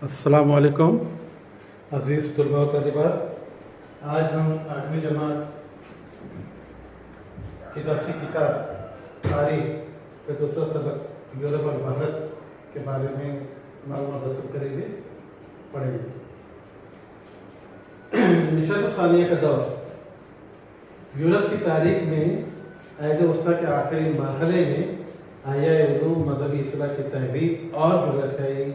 अस्सलामुअलैकुम अज़ीज़ तलबा व तालिबात। आज हम 8वीं जमात की दरसी किताब तारीख के दूसरा सबक यूरोप और भारत के बारे में मालूमात हासिल करेंगे, पढ़ेंगे। निशात सानिया का दौर यूरोप की तारीख में अहद वस्ता के आखिरी मरहले में आया उलूम मजहबी इस्लाह की तहरीक और जुगराफियाई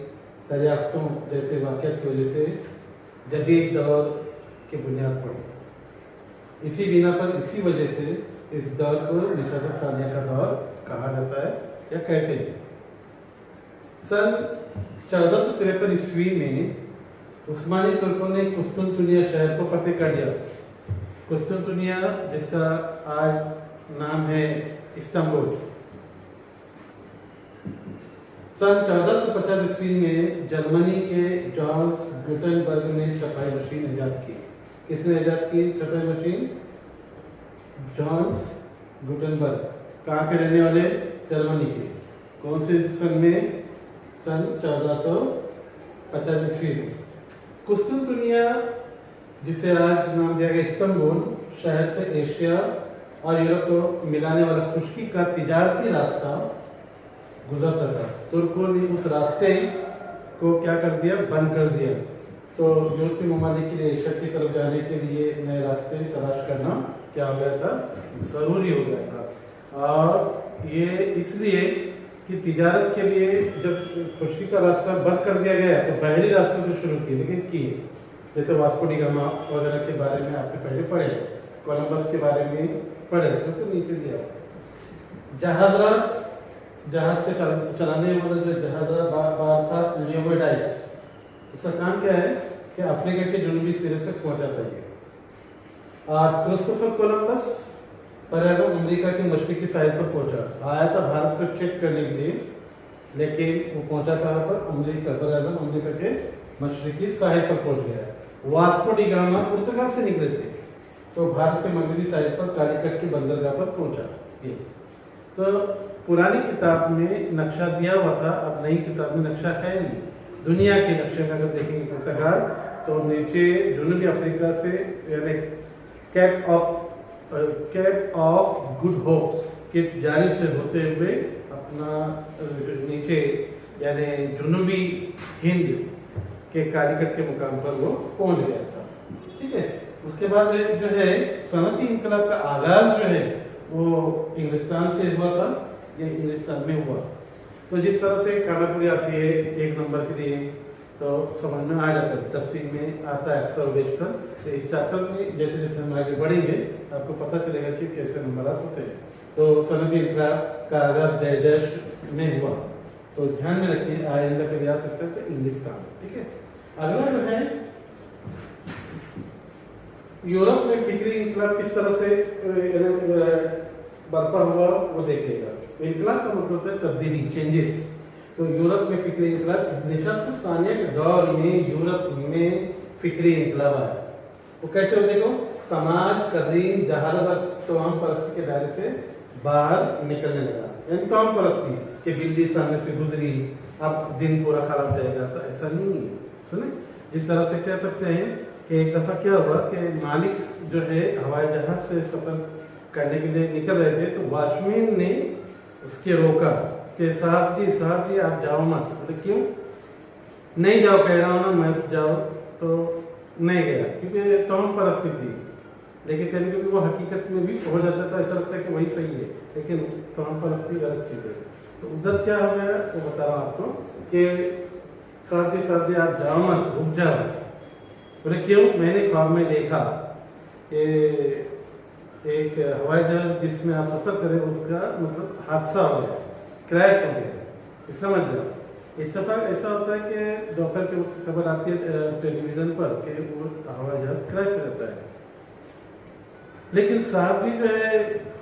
दरियाफ्तों जैसे वाक़यात की वजह से जदीद दौर की बुनियाद पड़ी। इसी बिना पर इसी वजह से इस दौर को निशात सानिया का दौर कहा जाता है या कहते हैं। सन 1453 ईस्वी में उस्मानी तुर्कों ने कुस्तुनतुनिया शहर को फतेह कर लिया। कुस्तुनतुनिया जिसका आज नाम है इस्तांबुल। सन 1450 ईस्वी में जर्मनी के जॉन्स गुटेनबर्ग ने छपाई मशीन ईजाद की। किसने ईजाद की छपाई मशीन? Johns Gutenberg. कहाँ के रहने वाले? जर्मनी के। कौन से सन में? सन 1450 ईस्वी में। कुस्तुनतुनिया जिसे आज नाम दिया गया इस्तांबुल शहर से एशिया और यूरोप को मिलाने वाला खुश्की का तिजारती रास्ता गुजरता था। तुर्कों ने उस रास्ते को क्या कर दिया? बंद कर दिया। तो यूरोपीय ममालिक के लिए एशिया की तरफ जाने के लिए नए रास्ते तलाश करना क्या हो गया था? ज़रूरी हो गया था। और ये इसलिए कि तिजारत के लिए जब खुश्की का रास्ता बंद कर दिया गया तो बहरी रास्तों से शुरू किए, लेकिन किए जैसे वास्को डी गामा वगैरह के बारे में आपने पहले पढ़े, कोलंबस के बारे में पढ़े, तो नीचे दिया। जहाज के चलाने वाला जो जहाज था लियोबोडाइस, उसका काम क्या है कि अफ्रीका के जनूबी सिरे तक पहुंचाता है। और क्रिस्टोफर कोलंबस पैराग्राम अमेरिका के मशरकी साहिल पर पहुंचा। आया था भारत को चेक करने के लिए, लेकिन वो पहुंचा कहाँ पर? अमेरिका। पैराग्राम अमेरिका के मशरकी साहिल पर पहुंच गया। वास्को डी गामा पुर्तगाल से निकले थे, तो भारत के मगरबी साहिल पर कालीकट की बंदरगाह पर पहुंचा। ये तो पुरानी किताब में नक्शा दिया हुआ था, अब नई किताब में नक्शा है नहीं। दुनिया के नक्शे में अगर देखेंगे पुर्तगाल तो नीचे जनूबी अफ्रीका से यानी कैप ऑफ गुड होप की जानिब से होते हुए अपना नीचे यानी जनूबी हिंद के कालीकट के मुकाम पर वो पहुंच गया था। ठीक है। उसके बाद जो है सनती इनकलाब का आगाज जो है वो इंग्लिस्तान से हुआ था, ये इंग्लिस्तान में हुआ। तो जिस तरह से खानापुरी आती है 1 नंबर के लिए तो समझ में आ जाता है, 10वीं में आता है अक्सर बेशतर। तो इस चैप्टर में जैसे जैसे हम आगे बढ़ेंगे आपको पता चलेगा कि कैसे नंबरात होते हैं। तो सनती इनकलाब का आगाज डैश में हुआ, तो ध्यान में रखिए, आइंदा कभी आ सकता है तो इंग्लिस्तान। ठीक है। अगला जो है यूरोप में फिक्री इनकलाब किस तरह से बर्पा हुआ वो देखेगा। इनकलाब का मतलब है तब्दीली, चेंजेस। तो यूरोप में फिक्री इनकलाब निशात सानिया के दौर में यूरोप में फिक्री इनकलाब आया। वो कैसे हो? देखो, समाज कज़ीम जहालत और तमाम परस्ती के दायरे से बाहर निकलने लगा। यानी तमाम परस्ती कि बिल्ली सामने से गुजरी अब दिन पूरा खराब जाएगा, तो ऐसा नहीं है। सुने, जिस तरह से कह सकते हैं कि एक दफ़ा क्या हुआ कि मालिक जो है हवाई जहाज से सफ़र करने के लिए निकल रहे थे, तो वॉचमैन ने उसके रोका कि साहब जी आप जाओ मत। बोले क्यों? नहीं जाओ, कह रहा हूँ ना मैं जाओ। तो नहीं गया क्योंकि तमाम परस्ती थी। लेकिन कभी कभी वो हकीकत में भी हो जाता था, ऐसा लगता है कि वही सही है, लेकिन तमाम परस्ती गलत चीज़ है। तो उधर क्या हो गया वो बता रहा हूँ आपको कि साहब जी आप जाओ मत, रुक जाओ। बोले क्यों? मैंने ख्वाब में देखा कि एक हवाई जहाज जिसमें आप सफ़र करें उसका मतलब हादसा हो गया, क्रैश हो गया। समझ जाओ। इत्तेफाक ऐसा होता है कि दोपहर के वक्त खबर आती है टेलीविज़न पर कि वो हवाई जहाज क्रैश हो जाता है। लेकिन साहब भी जो है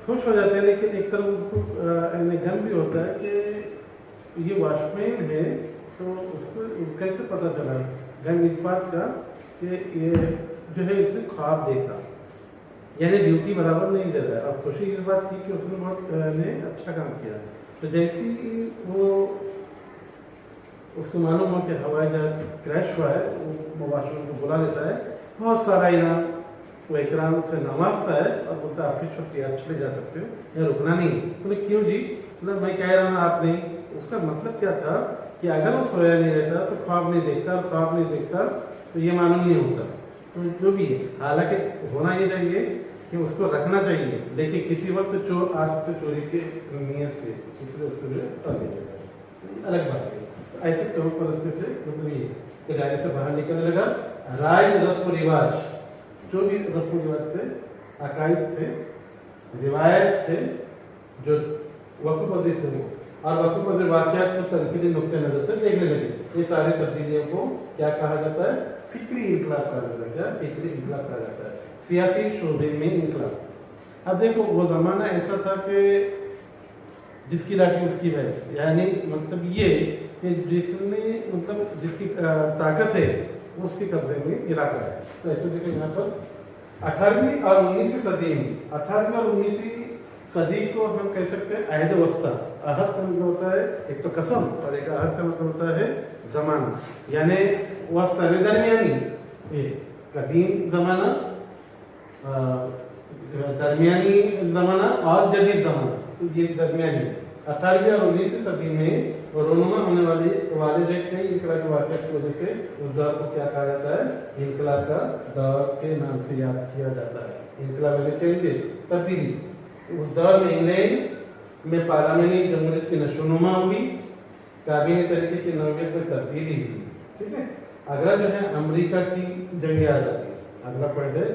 खुश हो जाते हैं, लेकिन एक तरफ उनको गम भी होता है कि ये वॉचमैन है, तो उसको कैसे पता चला? गम इस बात का कि ये जो है इसने ख्वाब देखा, यानी ड्यूटी बराबर नहीं दे रहा है। और खुशी इस बात की कि उसने बहुत अच्छा काम किया। तो जैसे ही वो उसको मालूम हो कि हवाई जहाज क्रैश हुआ है, वो वाशरूम को बुला लेता है, बहुत सारा इनाम, वो इकराम से नवाजता है और बोलता है आपकी छुट्टी, आप चले जा सकते हो, यहाँ रुकना नहीं है। बोले क्यों जी? मतलब मैं कह रहा हूँ आप नहीं। उसका मतलब क्या था कि अगर वो सोया नहीं रहता तो ख्वाब नहीं देखता, और ख्वाब नहीं देखता तो ये मालूम नहीं होता। तो जो भी है, हालांकि होना ये चाहिए कि उसको रखना चाहिए, लेकिन किसी वक्त चोर आ सकते चोरी के नियत से, इसलिए उसको जो है कर दिया जाए, अलग बात है। तो ऐसे करो परिस्थिति से मतलब ये कि दायरे से बाहर निकलने लगा। राय रस्म रिवाज, जो भी रस्म रिवाज थे, अकायद थे, रिवायत थे, जो वक़्फ़ पज़ीर थे वो, और वक़्फ़ पज़ीर वाक़यात को तनक़ीदी नुक्ते नज़र से देखने लगे। ये सारी तब्दीलियों को क्या कहा जाता है? फ़िक्री इनकलाब कहा जाता है। क्या फ़िक्री इनकलाब कहा जाता है? सियासी शोबे में इनकलाब। अब देखो वो ज़माना ऐसा था कि जिसकी लाठी उसकी भैंस, यानी मतलब ये कि जिसने मतलब जिसकी ताकत है उसके कब्जे में इलाका है। तो ऐसे देखो यहाँ पर 18वीं और 19वीं सदी में, 18वीं और 19वीं सदी को हम कह सकते हैं अहद वस्ता। अहद का मतलब होता है एक तो कसम, और एक अहद का मतलब होता है ज़माना, यानी वस्ता में दरमियानी, ये कदीम ज़माना, दरमियानी ज़माना और जदीद ज़माना, तो ये दरमियानी है। 18वीं और 19वीं सदी में रोनुमा होने वाले कई इनकलाबी वाक़यात की वजह से उस दौर को क्या कहा जाता है? इनकलाब का दौर के नाम से याद किया जाता है। इनकलाब में चेंजेस, तब्दीली। उस दौर में इंग्लैंड में पार्लियामेंटी जमहूरियत की नशोनुमा हुई, काबीनी तरीके की नौयत में तब्दीली हुई। ठीक है। अगला जो है अमेरिका की जंग आज़ादी, अगला पॉइंट है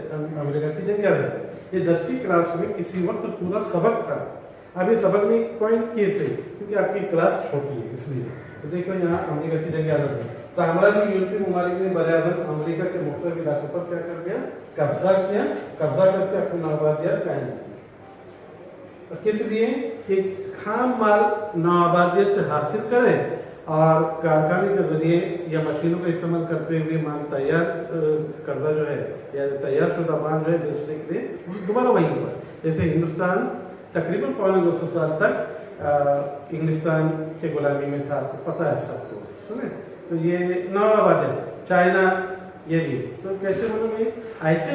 अमेरिका की जंग आज़ादी। ये 10वीं क्लास में किसी वक्त पूरा सबक था। अब ये सबक में पॉइंट कैसे? क्योंकि आपकी क्लास छोटी है इसलिए। तो देखो यहाँ अमेरिका की जंग आज़ादी, साम्राज्य यूरोपीय ममालिक ने बराबर अमेरिका के मुख्तलिफ इलाकों पर क्या कर दिया? कब्जा किया। कब्जा करके अपनी नवाबादियत कायम की। तो किस लिए? कि खाम माल नवाबादियत से हासिल करें और कारखाने के जरिए या मशीनों का इस्तेमाल करते हुए माल तैयार कर्जा जो है या तैयार शुदा माल जो है बेचने के लिए दोबारा वहीं पर। जैसे हिंदुस्तान तकरीबन 250 साल तक इंग्लिस्तान के गुलामी में था, आपको पता है सबको, सुने? तो ये नवाबादियत, चाइना, ये भी। तो कैसे मतलब ऐसे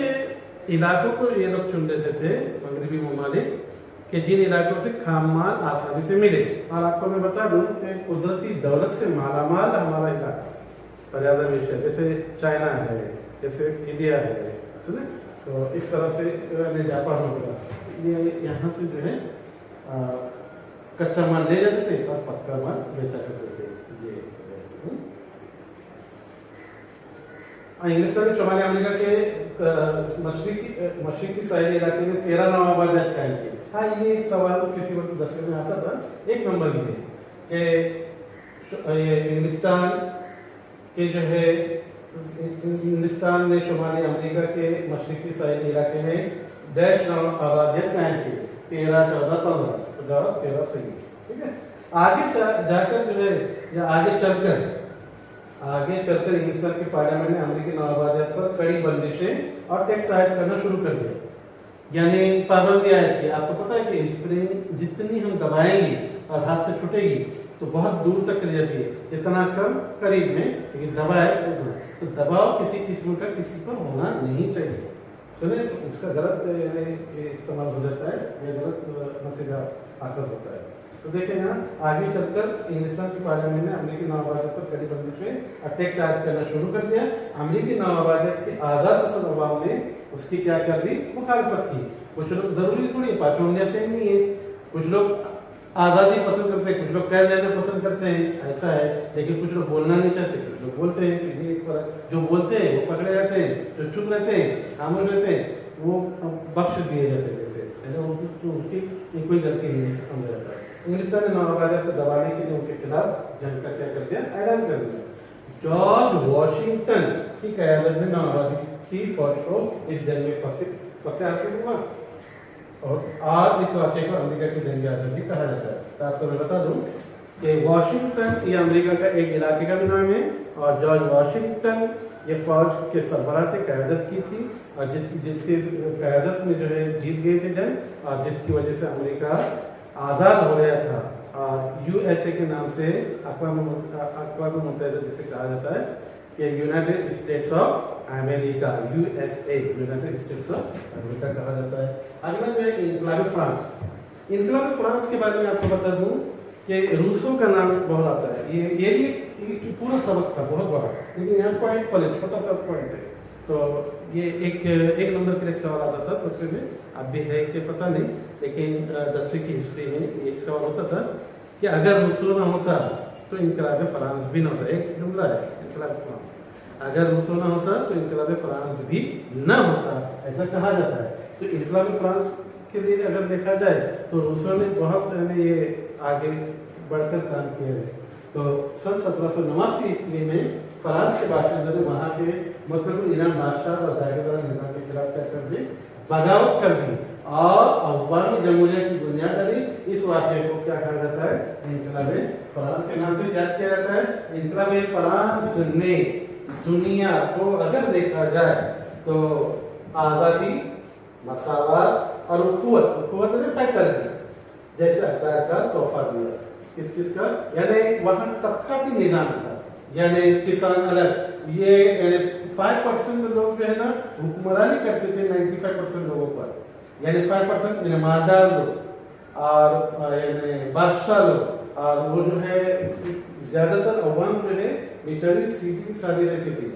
इलाकों को ये लोग चुन लेते थे मगरबी ममालिक कि जिन इलाकों से खाम माल आसानी से मिले। और आपको मैं बता दूं कि कुदरती दौलत से मालामाल हमारा इलाका पर्यादा विषय, जैसे चाइना है, जैसे इंडिया है, सुने? तो इस तरह से जापान होगा, ये यहाँ से जो है कच्चा माल ले जाते थे और पक्का माल बेचा करते थे। ये इंग्लिस्तान ने शुमाली अमेरिका के मशरिकी साहिली इलाके में 13 नवाबादियत कायम की। हाँ, ये एक सवाल किसी वक्त 10वीं में आता था, एक नंबर की कि ये इंग्लिस्तान के जो है इंग्लिस्तान ने शुमाली अमेरिका के मशरिकी साहिली इलाके में डैश नवाबादियत कायम की, 13, 14, 15, 13 सही। ठीक है। आगे जाकर जो है या आगे चलकर इंग्लिस्तान के पार्लियामेंट ने अमेरिकी नवाबादियत पर कड़ी बंदिशें और टैक्स आयद करना शुरू कर दिया, यानी पाबंदी आयद की। आपको पता है कि स्प्रिंग जितनी हम दबाएंगे और हाथ से छूटेगी तो बहुत दूर तक चली जाती है, जितना कम करीब में, लेकिन दबाए तो दबाव किसी किस्म का किसी पर होना नहीं चाहिए। सुने? तो उसका गलत इस्तेमाल हो जाता है, या गलत नतीजा आकस होता है। तो देखें यहाँ आगे चलकर इंग्लिस्तान की पार्लियामेंट ने अमेरिकी नवाबादियत पर कड़ी बंदिशें और टैक्स आयद करना शुरू कर दिया। अमेरिकी नवाबादियत के आज़ाद पसंद अवाम ने उसकी क्या कर दी? मुखालफत की। कुछ लोग, जरूरी थोड़ी पाचौंडिया से नहीं है, कुछ लोग आज़ादी पसंद करते हैं, कुछ लोग कह देना पसंद करते हैं, ऐसा है। लेकिन कुछ लोग बोलना नहीं चाहते, कुछ लोग बोलते हैं। ये जो बोलते हैं वो पकड़े जाते हैं, जो चुप रहते हैं, खामोश रहते हैं, वो बख्श दिए जाते हैं। जैसे उनकी कोई गलती नहीं है, समझा जाता है। इंग्लिस्तान ने नवाबादियत को दबाने के लिए उनके खिलाफ जंग का क्या कर दिया? ऐलान कर दिया। जॉर्ज वॉशिंगटन की क़यादत में नवाबादियत की फौज को इस जंग में फतेह हासिल हुआ, और आज इस वाक़े को अमेरिका की जंग आज़ादी कहा जाता है। तो आपको मैं बता दूं कि वॉशिंगटन ये अमेरिका का एक इलाके का भी नाम है, और जॉर्ज वॉशिंगटन ये फौज के सरबराह थे, क़यादत की थी, और जिसकी क़यादत में जो है जीत गए थे जंग, और जिसकी वजह से अमेरिका आज़ाद हो गया था। यूएसए के नाम से अक़वाम मुत्तहिदा जिसे कहा जाता है कि United states of America, USA, United states of America कहा जाता है। अगला जो है इनकलाब फ्रांस। इनकलाब फ्रांस के बारे में आपको बता दूं कि रूसों का नाम बहुत आता है। ये भी पूरा सबक था बहुत बड़ा, लेकिन यहाँ पॉइंट पर छोटा सा पॉइंट है। तो ये एक नंबर के एक सवाल आता था तो उसमें अब भी है कि पता नहीं, लेकिन 10वीं की हिस्ट्री में एक सवाल होता था कि अगर रूसो ना होता तो इनकलाब फ्रांस भी ना होता। एक जुमला है इनकलाब फ्रांस, अगर रूसो ना होता तो इनकलाब फ्रांस भी ना होता, ऐसा कहा जाता है। तो इनकलाब फ्रांस के लिए अगर देखा जाए तो रूसो ने बहुत ये आगे बढ़कर काम किया है। तो सन 1789 ईस्वी में फ्रांस के बाशिंदों ने वहाँ के मतलब ईरान बादशाह और जागीरदार निजाम के खिलाफ क्या कर दी, बगावत कर दी और अफगानी जमहूरियत की बुनियाद डाली। इस वाक़े को क्या कहा जाता है, इनकलाब फ्रांस के नाम से याद किया जाता है। इनकलाब फ्रांस ने दुनिया को अगर देखा जाए तो आज़ादी, मसावत और उखुवत ने तय कर दी, जैसे अख्तियार का तोहफा दिया। किस चीज का, यानी वहाँ तबकाती निजाम था, यानी किसान अलग, ये यानी 5% लोग जो है ना हुक्मरानी करते थे 95% लोगों पर, यानी 5% यानी मालदार लोग और यानी बादशाह लोग, और वो जो है ज्यादातर अवाम जो है बेचारी सीधी सादी रहती थी,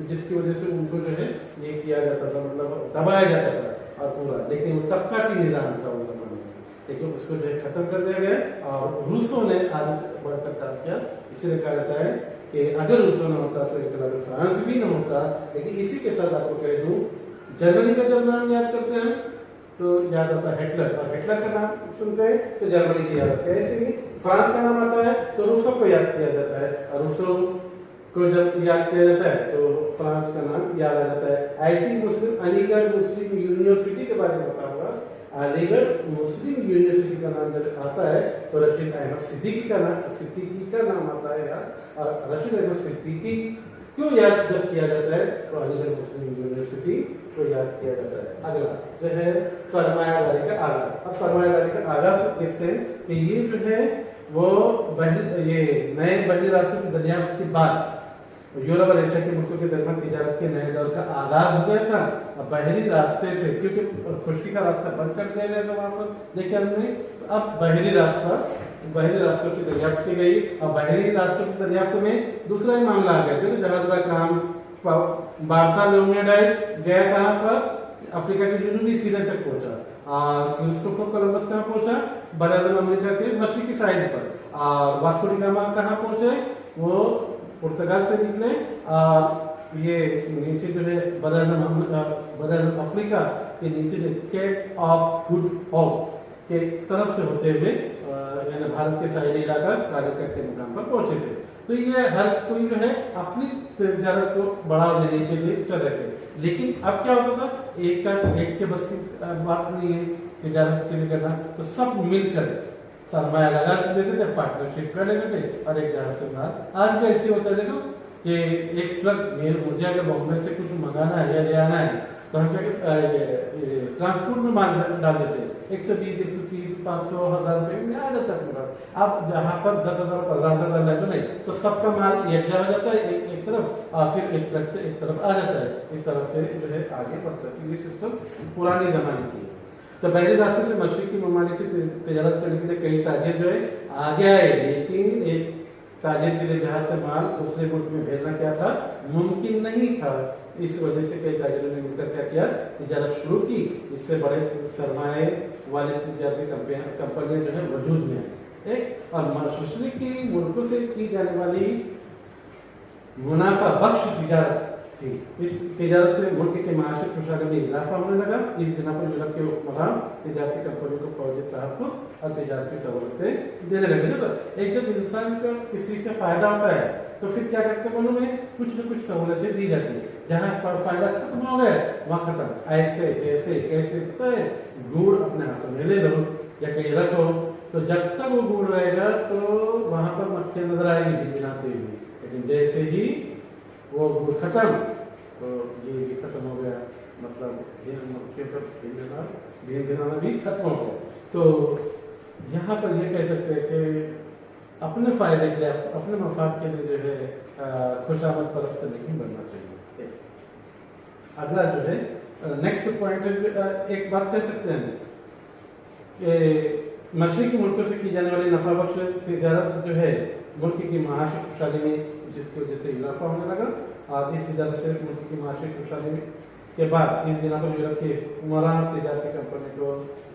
जिसकी वजह से उनको जो है ये किया जाता था, मतलब दबाया जाता था और पूरा। लेकिन वो तबकाती निजाम था उस जमाने में, लेकिन उसको जो है खत्म कर दिया गया और रूसों ने आगे बढ़कर काम किया। इसीलिए कहा जाता है कि अगर रूसों न होता तो इनकलाब फ्रांस भी न होता। लेकिन इसी के साथ आपको कह दूं, जर्मनी का जब नाम याद करते हैं तो याद आता है हिटलर, और हिटलर का नाम सुनते हैं तो जर्मनी की याद आती है। ऐसे ही फ्रांस का नाम आता है तो रूसों को याद किया जाता है, और रूसों को जब याद किया जाता है तो फ्रांस का नाम याद आ जाता है। ऐसी मुस्लिम अलीगढ़ मुस्लिम यूनिवर्सिटी के बारे में पता होगा, अलीगढ़ मुस्लिम यूनिवर्सिटी का नाम जब आता है तो रशीद अहमद सिद्दीकी का नाम आता है यार। और रशीद अहमद सिद्दीकी क्यों याद जब किया जाता है तो अलीगढ़ मुस्लिम यूनिवर्सिटी को याद किया जाता है। अगला जो है सरमायादारी का आगाज। अब सरमायादारी का आगाज देखते हैं कि ये जो है वो ये नए बहरी रास्ते की दरियाफ्त के बाद यूरोप और एशिया के मुल्कों के दरमियान तिजारत के नए दौर का आगाज हो गया था। अब बहरी रास्ते से, क्योंकि खुश्की का रास्ता बंद कर दिया गया था वहां पर, देखिए हमने, अब बहरी रास्तों की दरियाफ्त की गई। अब बहरी रास्तों की दरियाफ्त में दूसरा ही मामला आ गया, क्योंकि जहाज का काम बार्थोलोमेव गया कहाँ पर, अफ्रीका के जनूबी सीधे तक पहुंचा। और क्रिस्टोफर कोलंबस कहाँ पहुंचा, बराज़ील अमेरिका के मशरकी साइड पर। और वास्को डी गामा कहाँ पहुंचे, वो पुर्तगाल से निकले और ये नीचे जो है बराज़ील अफ्रीका के नीचे जो केप ऑफ गुड होप के तरफ से होते हुए यानी भारत के साहिली इलाका कालीकट के मुकाम पर पहुंचे थे। तो ये हर कोई जो है अपनी तिजारत को बढ़ावा देने के लिए चल रहे थे। लेकिन अब क्या होता था, एक के बस की बात नहीं है तिजारत के लिए करना, तो सब मिलकर सरमाया लगा देते थे, पार्टनरशिप कर लेते थे और एक जहाज से बाहर। आज भी ऐसे होता है, देखो कि एक ट्रक मुझे अगर बॉम्बे से कुछ मंगाना है या ले आना है तो हम क्या ट्रांसपोर्ट में माल डाल देते हैं, 120, 130, 500, 1000 रुपये में आ जाता है पूरा। अब जहाँ पर 10,000, 15,000 डालना है तो नहीं, तो सबका माल यकजा हो जाता है एक तरफ, और फिर एक ट्रक से एक तरफ आ जाता है। इस तरह से जो है आगे बढ़ता है। ये सिस्टम पुराने जमाने की है। तो बहरी रास्ते से मशरकी ममालिक से तिजारत करने के लिए कई ताजिर जो है आगे आए, लेकिन एक ताजिर के लिए जहाज से माल दूसरे मुल्क में भेजना क्या था, मुमकिन नहीं था। इस वजह से कई ताजिरों ने मिलकर क्या किया, तिजारत शुरू की। इससे बड़े सरमाए वाले तिजारती कंपनियां जो है वजूद में आई। और मशरकी मुल्कों से की जाने वाली मुनाफा बख्श तिजारत थी। इस तिजारत से मुल्क के माशी खुशहाली में इजाफा होने लगा। इस बिना पर यूरोप के हुक्मरान तिजारती कंपनियों को फौजी तहफ़्फ़ुज़ और तिजारती सहूलतें देने लगे। जब इंसान का किसी से फायदा होता है तो फिर क्या करते हैं, उन्होंने कुछ न कुछ सहूलतें दी जाती है। जहाँ पर फायदा खत्म हो गया वहाँ खत्म। ऐसे कैसे कैसे होता है, गुड़ अपने हाथों में ले लो या कहीं रखो, तो जब तक वो गुड़ रहेगा तो वहाँ पर मक्खियाँ नजर आएगी भिनभिनाती हुई। लेकिन जैसे ही वो गुड़ खत्म तो ये भी खत्म हो गया, मतलब मक्खियों का भिनभिनाना भी खत्म हो गया। तो यहाँ पर ये कह सकते हैं कि अपने फायदे के लिए, अपने मफाद के लिए जो है खुशामद परस्त नहीं बनना चाहिए। अगला जो है नेक्स्ट पॉइंट है, एक बात कह सकते हैं कि मशरक़ी मुल्कों से की जाने वाली नफा बख्श तिजारत जो है मुल्क की माशी खुशहाली में जिसकी वजह से इजाफा होने लगा, और इस तिजारत से मुल्क की माशी खुशहाली के बाद इस बिना पर यूरोप के उमरा तिजारती कंपनी को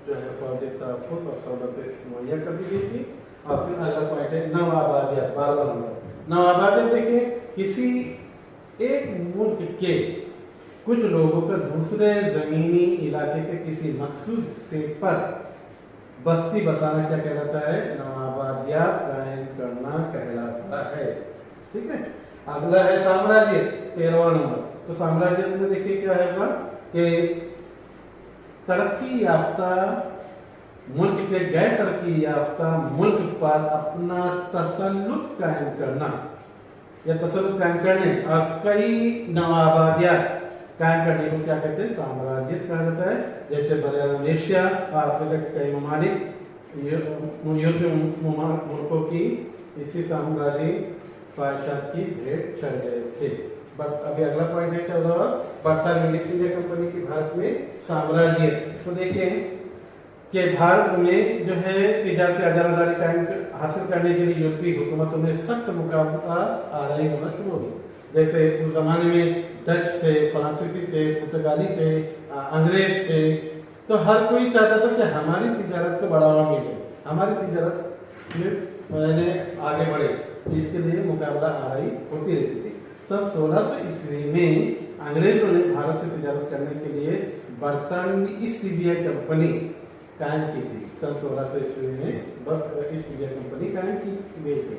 जो है फौजी तहफ़्फ़ुज़ और सहूलतें मुहैया कर दी गई थी। और फिर अगला पॉइंट है नवाबादियात। 12वां नंबर नवाबादियात। देखिए, किसी एक मुल्क के कुछ लोगों का दूसरे ज़मीनी इलाके के किसी मखसूस हिस्से पर बस्ती बसाना क्या कहलाता है? नवाबादियात कायम करना कहलाता है। ठीक है। अगला है साम्राज्य। 13वां नंबर। तो साम्राज्य में देखिए क्या है कि तरक्की याफ्ता मुल्क के गैर तरक्की याफ्ता मुल्क पर अपना तसल्लुत कायम करना या तसल्लुत कायम करने और कई नवाबादियात कायम करने को क्या कहते हैं? साम्राज्य कहा जाता है। जैसे बड़े एशिया और अफ्रीका के कई ममालिक यूरोपीय मुल्कों की इसी साम्राज्य ख्वाहिशात की भेंट चढ़ गए थे। बट अभी अगला पॉइंट है क्या होगा? बर्तानवी ईस्ट इंडिया कंपनी की भारत में साम्राज्य। तो देखें कि भारत में जो है तिजारती आजादारी कायम हासिल करने के लिए यूरोपीय हुकूमतों में सख्त मुकाबला आरई होना शुरू हो गया। जैसे उस जमाने में डच थे, फ्रांसीसी थे, पुर्तगाली थे, अंग्रेज थे। तो हर कोई चाहता था कि हमारी तिजारत को बढ़ावा मिले, हमारी तिजारत में आगे बढ़े। इसके लिए मुकाबला आरई होती रहती थी। सन 1600 ईस्वी में अंग्रेजों ने भारत से तिजारत करने के लिए बर्तानवी ईस्ट इंडिया कंपनी कायम की थी। सन 1600 ईस्वी में ईस्ट इंडिया कंपनी कायम की गई थी।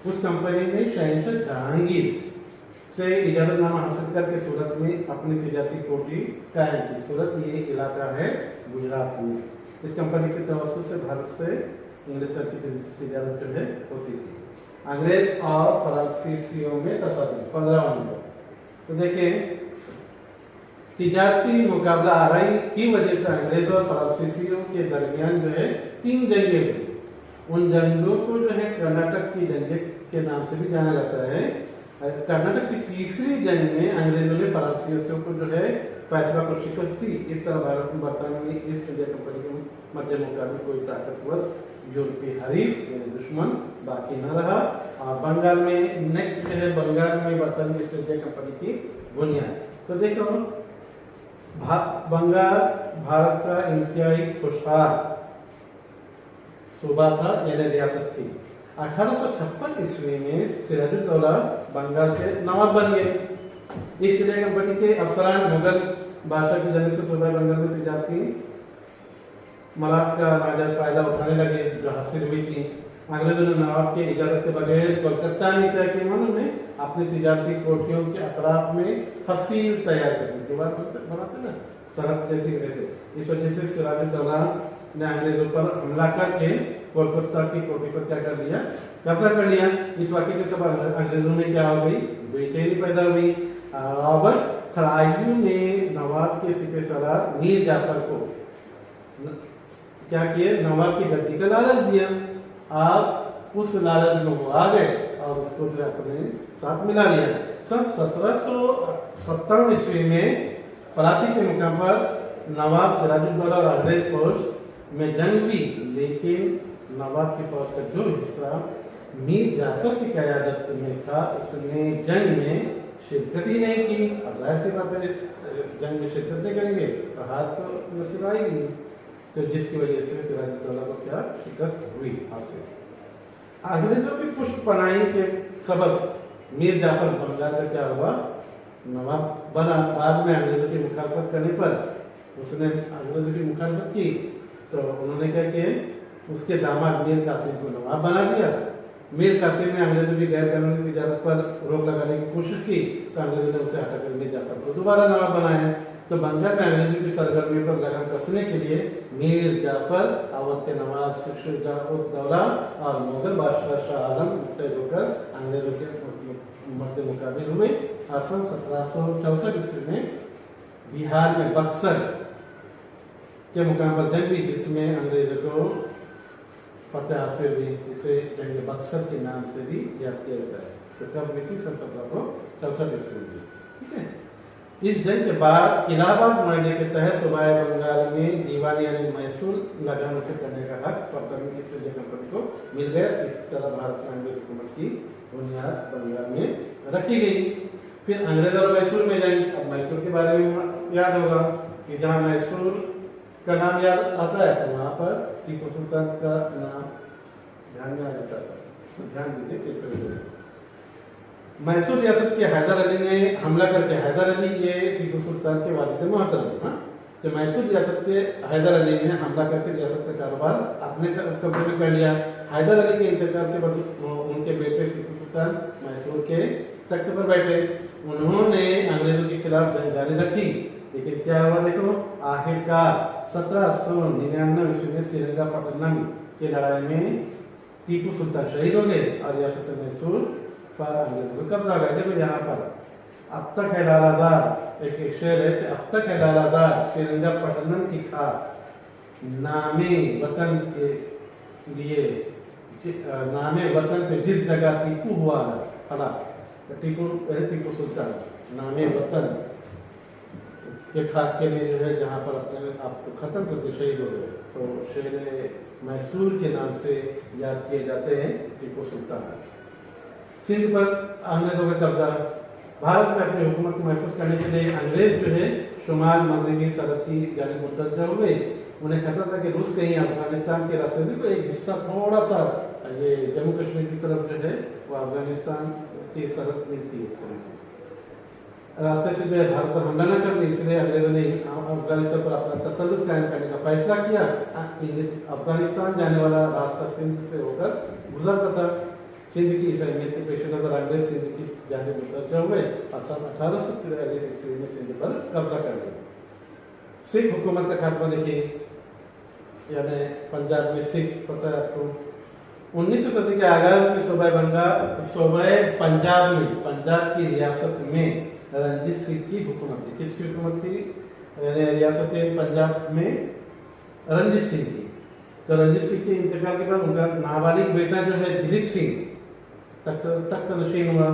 उस कंपनी ने शहंशाह जहांगीर से इजाजतनामा हासिल करके सूरत में अपनी तिजारती कोठी कायम की। सूरत ये इलाका है गुजरात में। इस कंपनी के तवस्सुत से भारत से इंग्लिश की तिजारत जो है होती थी। अंग्रेज और फ्रांसीसियों में तसादुम। 15वां नंबर। तो देखें, तिजारती मुकाबला आरई की वजह से अंग्रेज और फ्रांसीसियों के दरमियान जो है 3 जंगें हुई। उन जंगों को जो है कर्नाटक की जंग के नाम से भी जाना जाता है। कर्नाटक की तीसरी जंग में अंग्रेजों ने फ्रांसीसियों को जो है फैसला पर शिकस्त दी। इस तरह भारत में बर्तानवी ईस्ट इंडिया कंपनी के मध्य मुकाबले कोई ताकतवर यूरोपीय हरीफ यानी दुश्मन बाकी न रहा। और बंगाल में नेक्स्ट जो है बंगाल में बर्तानवी ईस्ट इंडिया कंपनी की बुनियाद। तो देखो, बंगाल भारत का इंतहाई खुशहाल सूबा था यानी रियासत थी। 1856 ईस्वी में सिराजुद्दौला बंगाल के नवाब बन गए। ईस्ट इंडिया कंपनी के अफसरान मुगल बादशाह की जानिब से सूबा बंगाल में तिजारती मलात का नाजायज फायदा उठाने लगे जो हासिल हुई थी। अंग्रेजों ने नवाब के इजाजत के बगैर कोलकाता में क्या किया? उन्होंने अपनी तिजारती कोठियों के अतराफ में फसील तैयार कर दी। दीवार बनाते ना सरहद जैसी वैसे। इस वजह से सिराजुद्दौला ने अंग्रेजों पर हमला करके कोलकाता की कोठी पर क्या कर लिया? कब्जा कर लिया। इस वाक़े के सब अंग्रेजों में क्या हो गई? बेचैनी पैदा हुई। रॉबर्ट क्लाइव ने नवाब के सिपह सलार मीर जाफर को क्या किए? नवाब की गद्दी का लालच दिया। आप उस लालच में वो आ गए और उसको जो अपने साथ मिला लिया। सन 1757 ईस्वी में पलासी के मुकाम पर नवाब सिराजुद्दौला और अंग्रेज फौज में जंग हुई, लेकिन नवाब की फौज का जो हिस्सा मीर जाफर की क़यादत में था उसने जंग में शिरकत ही नहीं की। अब जाहिर सी बात है, जंग में शिरकत नहीं करेंगे तो हाथ तो नसीब आएगी। तो जिसकी वजह से सिराजुद्दौला को क्या शिकस्त हुई आपसे। अंग्रेजों की पुष्ट पनाही के सबब मीर जाफर बंगाल का क्या हुआ? नवाब बना। बाद में अंग्रेजों की मुखालफत करने पर उसने अंग्रेजों की मुखालफत की तो उन्होंने क्या किया? उसके दामाद मीर कासिम को नवाब बना दिया। मीर कासिम ने अंग्रेजों की गैर कानूनी तिजारत पर रोक लगाने की कोशिश की तो अंग्रेजों ने उसे हटाकर मीर जाफर को दोबारा नवाब बनाया। तो बंगाल में अंग्रेजों की सरगर्मियों पर लगाम कसने के लिए मीर जाफर, अवध के नवाब शुजा-उद-दौला और मुगल बादशाह शाह आलम मुत्तहिद होकर अंग्रेजों के मध्य मुकाबिल हुए। और सन 1764 ईस्वी में बिहार में बक्सर के मुकाम पर जंग हुई जिसमें अंग्रेजों को फतेह हासिल हुई, इसे जंग बक्सर के नाम से भी याद किया जाता है। तो कब हुई थी? 1764 ईस्वी में। ठीक है। इस जंग के बाद इलाहाबाद मामले के तहत सूबाए बंगाल में दीवानी यानी महसूल लगान से करने का हक बरतानवी ईस्ट इंडिया कंपनी को मिल गया। इस तरह भारत में अंग्रेज हुकूमत की बुनियाद बंगाल में रखी गई। फिर अंग्रेज और मैसूर में जंग। अब मैसूर के बारे में याद होगा कि जहाँ मैसूर का नाम याद आता है तो वहाँ पर टीपू सुल्तान का नाम ध्यान में आ जाता है। ध्यान दीजिए कैसे। मैसूर रियासत के हैदर अली ने हमला करके, हैदर अली ये टीपू सुल्तान के वालिद मोहतरम, तो मैसूर रियासत के हैदर अली ने हमला करके रियासत का कारोबार अपने कब्जे में कर लिया। हैदर अली के इंतकाल के बाद उनके बेटे टीपू सुल्तान मैसूर के तख्त पर बैठे। उन्होंने अंग्रेजों के खिलाफ जंग जारी रखी, लेकिन क्या हुआ देखो, आखिरकार 1799 ईस्वी में श्रीरंगपट्टनम की लड़ाई में टीपू सुल्तान शहीद हो गए और रियासत मैसूर पर अंग्रेजों का कब्जा हो गया। देखो यहाँ पर अब तक है लालादार, एक शेर है कि अब तक है लालादार श्रीरंगपट्टनम की खाक, नामे वतन के लिए, नामे वतन पे जिस जगह टीपू हुआ फला, टीपू सुल्तान नामे वतन के खाक के लिए जो है जहाँ पर अपने आप को खत्म करके शहीद हो गए, तो शेर मैसूर के नाम से याद किए जाते हैं टीपू सुल्तान। सिंध पर अंग्रेजों का कब्जा। भारत में अपनी हुकूमत को महफूज करने के लिए अंग्रेज जो है शुमाल मगरबी सरहद की जानिब मुतवज्जह हुए। उन्हें खतरा था कि रूस कहीं अफगानिस्तान के रास्ते में एक हिस्सा थोड़ा सा ये जम्मू कश्मीर की तरफ जो है वो अफगानिस्तान की सरहद मिलती है, थोड़ी सी रास्ते से जो है भारत पर हमला न कर दे, इसलिए अंग्रेजों ने अफगानिस्तान पर अपना तसल्लुत कायम करने का फैसला किया। अफगानिस्तान जाने वाला रास्ता सिंध से होकर गुजरता था। सिंध की इस अहमियत के पेश नजर अंग्रेज सिंध की जानिब मुतवज्जह हुए और सन 1843 ईस्वी में सिंध पर कब्जा कर लिया। सिख हुकूमत का खात्मा देखिए, यानी पंजाब में सिख, पता है आपको 19वीं सदी के आगाज में सूबाए पंजाब में, पंजाब की रियासत में रंजीत सिंह की हुकूमत थी। किसकी हुकूमत थी? रियासत पंजाब में रंजीत सिंह की। तो रंजीत सिंह के इंतकाल के बाद उनका नाबालिग बेटा जो है दिलीप सिंह तख्त नशीन हुआ।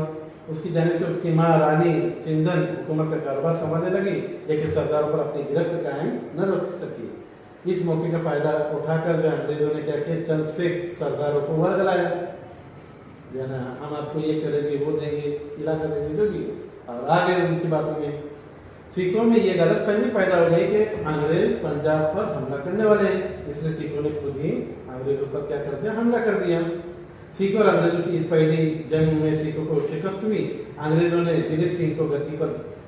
उसकी जाने से उसकी माँ रानी चिंदन हुकूमत का कारोबार संभालने लगी, लेकिन सरदारों पर अपनी गिरफ्त कायम न रख सकी। इस मौके का फायदा उठाकर जो अंग्रेजों ने क्या किया, चंद सिख सरदारों को वर्गलाया, हम आपको ये करेंगे, वो देंगे, इलाका देंगे, जो भी, और आ गए उनकी बातों में। सिखों में ये गलत फहमी पैदा हो गई कि अंग्रेज पंजाब पर हमला करने वाले हैं, इसलिए सिखों ने खुद ही अंग्रेजों पर क्या कर दिया, हमला कर दिया। सिख और अंग्रेजों की इस पहली जंग में सिखों को शिकस्त हुई। अंग्रेजों ने दिलीप सिंह को गद्दी पर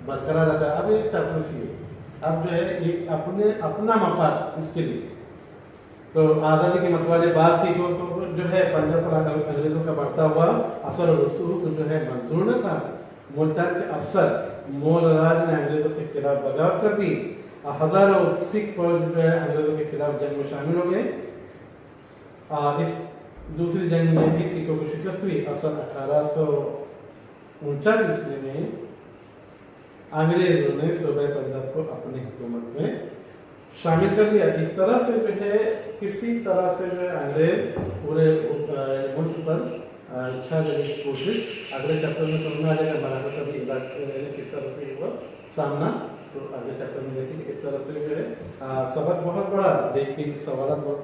बरकरार रखा। अब एक चापलूसी है, अब जो है एक अपना मफाद इसके लिए। तो आज़ादी के मतवाले बाद सिखों को जो है पंजाब पर अंग्रेजों का बढ़ता हुआ असर और रसूख जो है मंजूर न था। मुल्तान के अफसर मोलराज ने अंग्रेजों के खिलाफ बगावत कर दी। हजारों सिख फौज जो है अंग्रेजों के खिलाफ जंग में शामिल हो गए। इस दूसरी जंग में भी सिखों को शिकस्त हुई। सन 1849 ईस्वी में अंग्रेजों ने सूबे पंजाब को अपनी हुकूमत में शामिल कर दिया। इस तरह से जो है किसी तरह से जो है अंग्रेज पूरे मुल्क पर इच्छा जनी कोशिश, अगले चैप्टर में समझ में आ जाएगा बराबर का भी किस तरह से हुआ सामना, तो अगले चैप्टर में देखेंगे। इस तरह से जो है सबक बहुत बड़ा, देखिए सवाल बहुत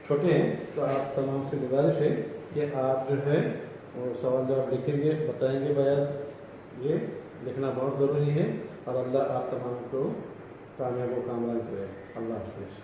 छोटे हैं, तो आप तमाम से गुजारिश है कि आप जो है वो सवाल जवाब लिखेंगे, बताएंगे बयान, ये लिखना बहुत ज़रूरी है। और अल्लाह आप तमाम को कामयाब व कामयाब करे। अल्लाह हाफ़िज़।